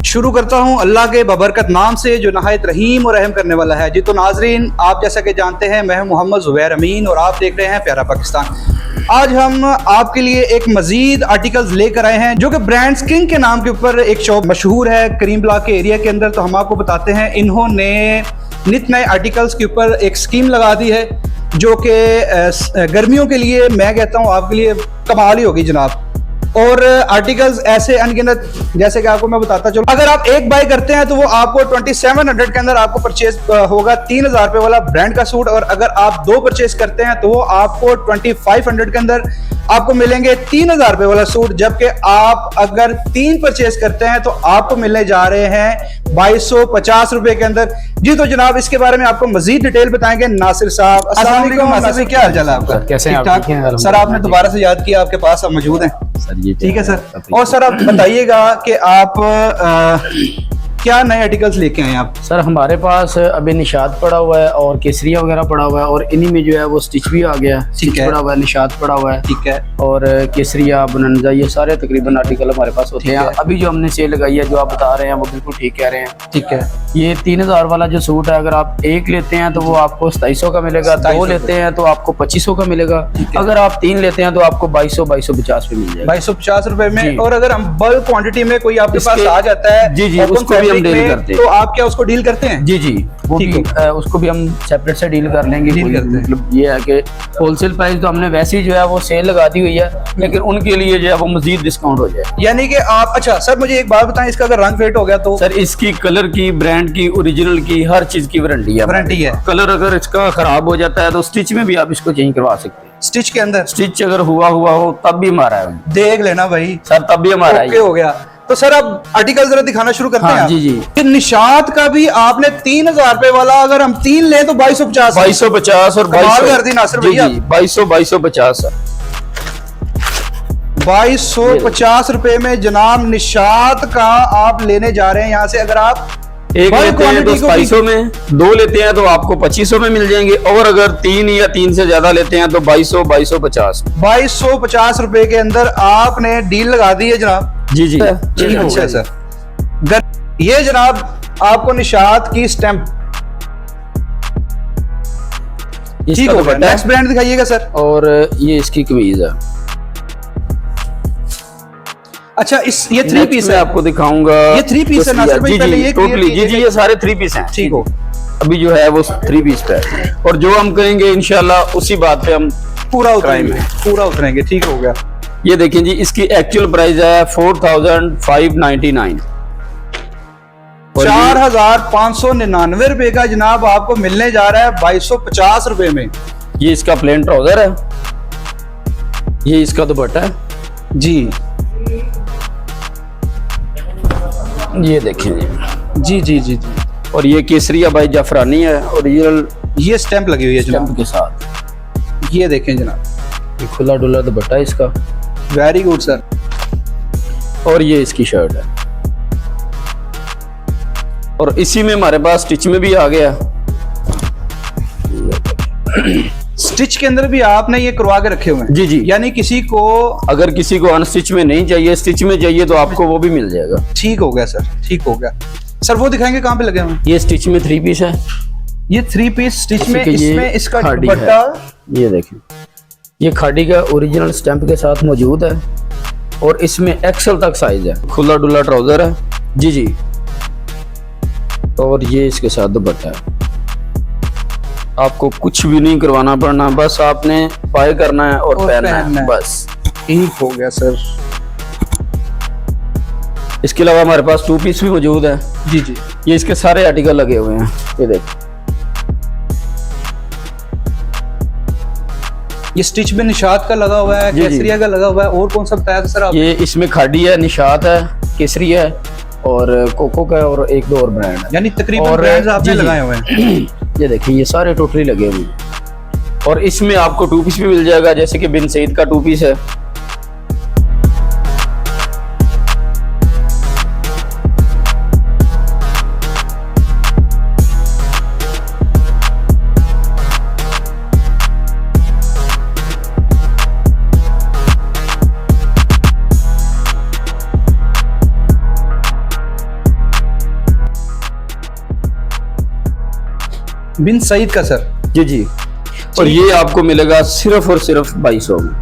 शुरू करता हूँ अल्लाह के बबरकत नाम से जो नहायत रहीम और रहम करने वाला है। जी तो नाजरीन, आप जैसा कि जानते हैं मैं हूँ मोहम्मद ज़ुबैर अमीन और आप देख रहे हैं प्यारा पाकिस्तान। आज हम आपके लिए एक मजीद आर्टिकल्स लेकर आए हैं जो कि ब्रांड्स किंग के नाम के ऊपर एक शॉप मशहूर है करीम ब्लॉक के एरिया के अंदर। तो हम आपको बताते हैं, इन्होंने नित नए आर्टिकल्स के ऊपर एक स्कीम लगा दी है जो कि गर्मियों के लिए मैं कहता हूँ आपके लिए कमाल ही होगी जनाब। और आर्टिकल्स ऐसे अनगिनत, जैसे कि आपको मैं बताता चलूं, अगर आप एक बाय करते हैं तो वो आपको 2700 के अंदर आपको परचेज होगा 3000 रुपए वाला ब्रांड का सूट। और अगर आप दो परचेज करते हैं तो वो आपको 2500 के अंदर आपको मिलेंगे 3000 रुपए वाला सूट। जबकि आप अगर 3 परचेज करते हैं तो आपको मिलने जा रहे हैं 2250 रुपए के अंदर। जी तो जनाब, इसके बारे में आपको मजीद डिटेल बताएंगे नासिर साहब। अस्सलाम वालेकुम नासिर भाई, क्या हाल चाल है आपका? कैसे हैं आप? सर आपने दोबारा से याद किया, आपके पास आप मौजूद हैं सर। ये ठीक है सर। और सर आप बताइएगा कि आप क्या नए आर्टिकल्स लेके आए आप? सर हमारे पास अभी निशात पड़ा हुआ है और केसरिया वगैरह पड़ा हुआ है और इन्हीं में जो है वो स्टिच भी आ गया, स्टिच पड़ा हुआ है, निशात पड़ा हुआ है, ठीक है। और केसरिया बनंजा ये सारे तकरीबन आर्टिकल हमारे पास होते हैं। अभी जो हमने सेल लगाई है, जो आप बता रहे हैं वो बिल्कुल ठीक कह रहे हैं, ठीक है। ये 3000 वाला जो सूट है, अगर आप एक लेते हैं तो वो आपको 2700 का मिलेगा, 2 लेते हैं तो आपको 2500 का मिलेगा, अगर आप 3 लेते हैं तो आपको 2250 पे मिल जाएगा, 2250 रुपए में। और अगर हम बल्क क्वांटिटी में कोई आपके पास आ जाता है, जी जी, उसको भी हम डील करते हैं। तो आप क्या उसको डील करते हैं? जी जी, वो भी उसको भी हम सेपरेट से डील कर लेंगे। मतलब ये है कि होलसेल प्राइस तो हमने वैसे ही जो है वो सेल लगा दी हुई है, लेकिन उनके लिए जो है वो मजीद डिस्काउंट हो जाए। यानी कि आप, अच्छा सर मुझे एक बात बताएं, इसका अगर रंग फेट हो गया तो? सर इसकी कलर की, ब्रांड की, ओरिजिनल की, हर चीज की वारंटी है। वारंटी है। कलर अगर इसका खराब हो जाता है तो स्टिच में भी आप इसको चेंज करवा सकते हैं। स्टिच के अंदर स्टिच अगर हुआ हो तब भी हमारा है, देख लेना भाई सर, तब भी हमारा है। हो गया तो सर अब आर्टिकल जरा दिखाना शुरू करते हैं। जी जी। फिर निशात का भी आपने 3000 रुपए वाला, अगर हम 3 लें तो 2250 और 2200 कर दी नासिर भैया। 2250 सर, 2250 रुपए में जनाब निशात का आप लेने जा रहे हैं। यहाँ से अगर आप एक लेते हैं तो 2200 में, 2 लेते हैं तो आपको 2500 में मिल जाएंगे, और अगर 3 या 3 से ज्यादा लेते हैं तो 2250 रुपए के अंदर आपने डील लगा दी है जनाब। जी जी। अच्छा सर, ये जनाब आपको निशात की स्टैंप ठीक होगा। नेक्स्ट ब्रांड दिखाइएगा सर। और ये इसकी कमीज है। अच्छा, ये 3 पीस है, आपको दिखाऊंगा। ये 3 पीस है नासिर भाई, पहले ये टोटली जी जी, ये सारे 3 पीस हैं। ठीक हो, अभी जो है वो 3 पीस पे है, और जो हम करेंगे इंशाल्लाह उसी बात पे हम पूरा उतरेंगे। ठीक हो गया। ये देखें जी, इसकी एक्चुअल प्राइस है 4599, 4599 रुपए का जनाब आपको मिलने जा रहा है 2250 रुपए में। ये इसका प्लेन ट्राउजर है, ये इसका दुपट्टा है जी। ये देखें जी जी जी जी। और ये केसरिया बाई जाफरानी है, ओरिजिनल, ये स्टैंप लगी हुई है स्टैंप के साथ। ये देखें जनाब, ये खुला डुला दुपट्टा है इसका। Very good sir. और ये इसकी शर्ट है, और इसी में हमारे पास स्टिच में भी आ गया। स्टिच के अंदर भी आपने ये करवा के रखे हुए हैं? जी जी। यानी किसी को, अगर किसी को अनस्टिच में नहीं चाहिए, स्टिच में चाहिए, तो आपको वो भी मिल जाएगा। ठीक हो गया सर, ठीक हो गया सर। वो दिखाएंगे कहाँ पे लगे हुए? ये स्टिच में 3 पीस है। ये 3 पीस स्टिच में, इसमें इसका दुपट्टा, ये देखें, ये खाड़ी का ओरिजिनल स्टैंप के साथ मौजूद है, और इसमें एक्सेल तक साइज है। खुला डुला ट्राउजर है जी जी, और ये इसके साथ दुपट्टा है। आपको कुछ भी नहीं करवाना पड़ना, बस आपने बाय करना है और पहनना है बस। ठीक हो गया सर। इसके अलावा हमारे पास 2 पीस भी मौजूद है जी जी। ये इसके सारे आर्टिकल लगे हुए हैं, ये देख। ये स्टिच में निशात का लगा हुआ है, केसरिया का लगा हुआ है, और कौन सा बताया था सर आप? ये इसमें खाड़ी है, निशात है, केसरिया है, और कोको का, और 1-2 और ब्रांड है। यानी तकरीबन ब्रांड्स आपने लगाए हुए हैं। ये देखिए, ये सारे टोटली लगे हुए हैं, और इसमें आपको 2 पीस भी मिल जाएगा, जैसे कि बिन सईद का 2 पीस है। बिन सईद का सर। जी जी। और ये आपको मिलेगा सिर्फ और सिर्फ 2200 में।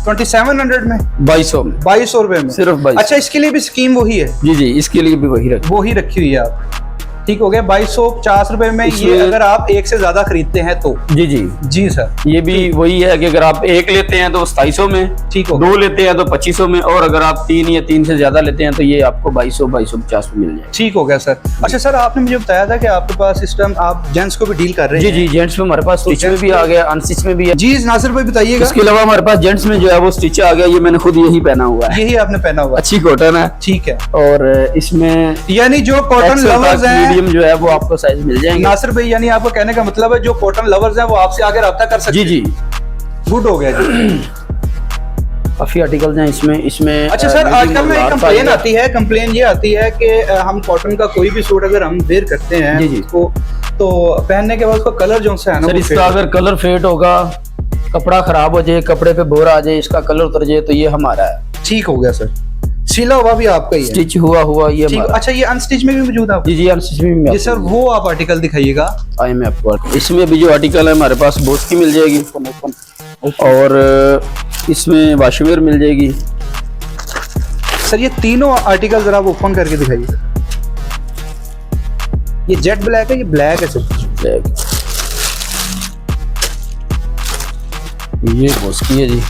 2700 में, 2200 में, 2200 रुपए में सिर्फ 2200। अच्छा, इसके लिए भी स्कीम वही है? जी जी, इसके लिए भी वही रखी। वो ही रखी हुई है आप। ठीक हो गया, 2250 रुपए में ये अगर आप एक से ज्यादा खरीदते हैं तो। जी जी जी सर। ये भी वही है कि अगर आप एक लेते हैं तो 2700 में, ठीक हो, 2 लेते हैं तो 2500 में, और अगर आप 3 या 3 से ज्यादा लेते हैं तो ये आपको 2250 में मिल जाएगा। ठीक हो गया सर। अच्छा सर, आपने मुझे बताया था कि आपके पास सिस्टम आप जेंट्स को भी डील कर रहे जी हैं। जी, जेंट्स में हमारे पास स्टिच में भी आ गया, अनस्टिच में भी है। जी नासिर भाई बताइएगा। इसके अलावा हमारे पास जेंट्स में जो है वो स्टिच आ गया, ये मैंने खुद यही पहना हुआ है। यही आपने पहना हुआ है? अच्छी कॉटन है। ठीक है। और इसमें यानी जो कॉटन लवर्स हैं, मीडियम जो है वो आपको साइज मिल जाएंगे। नासिर भाई यानी आपको कहने का मतलब है जो कॉटन लवर्स हैं वो आपसे आगे रब्ता कर सकते जी हैं। जी, गुड हो गया जी। काफी आर्टिकल्स हैं इसमें। अच्छा सर, आजकल में एक कंप्लेन आती है, कंप्लेन ये आती है कि हम कॉटन का कोई भी सूट अगर हम वेयर करते हैं जी जी, उसको तो पहनने के बाद उसका कलर जो है ना सर, इसका अगर कलर फेड होगा, कपड़ा खराब हो जाए, कपड़े पे बोरा आ जाए, इसका कलर उतर जाए, तो ये हमारा है। ठीक हो गया सर। सिला हुआ भी आपका ही है? स्टिच हुआ ये ठीक। हमारा। अच्छा, ये अनस्टिच में भी मौजूद है? जी जी, अनस्टिच में भी। जी सर, वो आप आर्टिकल दिखाइएगा। आए मैं आपको, इसमें भी जो आर्टिकल है हमारे पास बोस की मिल जाएगी, और इसमें वाशवेयर मिल जाएगी। सर ये तीनों आर्टिकल जरा ओपन करके दिखाइए। ये जेट ब्लैक है, ये ब्लैक है सर। ये बोस की है जी।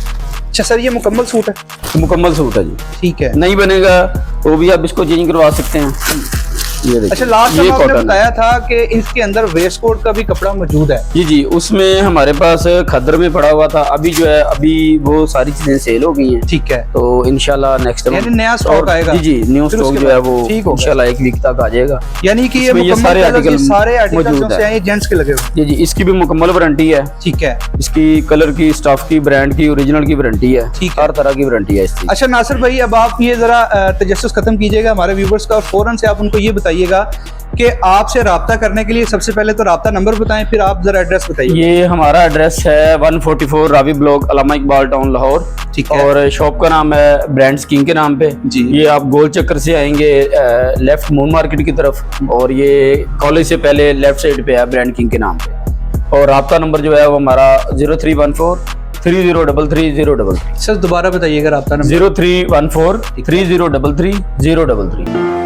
अच्छा सर, ये मुकम्मल सूट है? मुकम्मल सूट है जी। ठीक है। नहीं बनेगा तो भी आप इसको चेंज करवा सकते हैं। ये देखिए। अच्छा, लास्ट ये टाइम आपने कॉटन बताया था कि इसके अंदर वेस्ट कोट का भी कपड़ा मौजूद है। जी जी, उसमें हमारे पास खद्दर में पड़ा हुआ था, अभी जो है अभी वो सारी चीजें सेल हो गई हैं। ठीक है। तो इंशाल्लाह नेक्स्ट यानी नया स्टॉक आएगा? जी जी, न्यू फिर स्टॉक उसके जो है बाद वो ठीक हो गया। इंशाल्लाह 1 वीक तक आ जाएगा। यानी कि ये इसमें ये सारे आर्टिकल मौजूद मौजूद हैं, जेंट्स के लगे हुए। जी जी, इसकी भी मुकम्मल वारंटी है। ठीक है। इसकी कलर की, स्टाफ की, ब्रांड की, ओरिजिनल की वारंटी है। ठीक है। हर तरह की वारंटी है इसकी। अच्छा नासिर भाई, अब आप ये जरा तजस्सुस खत्म कीजिएगा हमारे व्यूवर्स का, और फौरन से आप उनको ये बताइएगा कि आपसे राब्ता करने के लिए सबसे पहले तो राब्ता नंबर बताएं, फिर आप जरा एड्रेस बताइए। ये हमारा एड्रेस है 144 रावी ब्लॉक, अल्लामा इकबाल टाउन, लाहौर। ठीक है। और शॉप का नाम है ब्रांड्स किंग के नाम पे जी। ये आप गोल चक्कर से आएंगे लेफ्ट मून मार्केट की तरफ, और ये कॉलेज से पहले लेफ्ट साइड पे है ब्रांड किंग के नाम पे। और राब्ता नंबर जो है वो हमारा 0314 3033 033। सर दोबारा बताइएगा राब्ता नंबर। 0314 3033 033।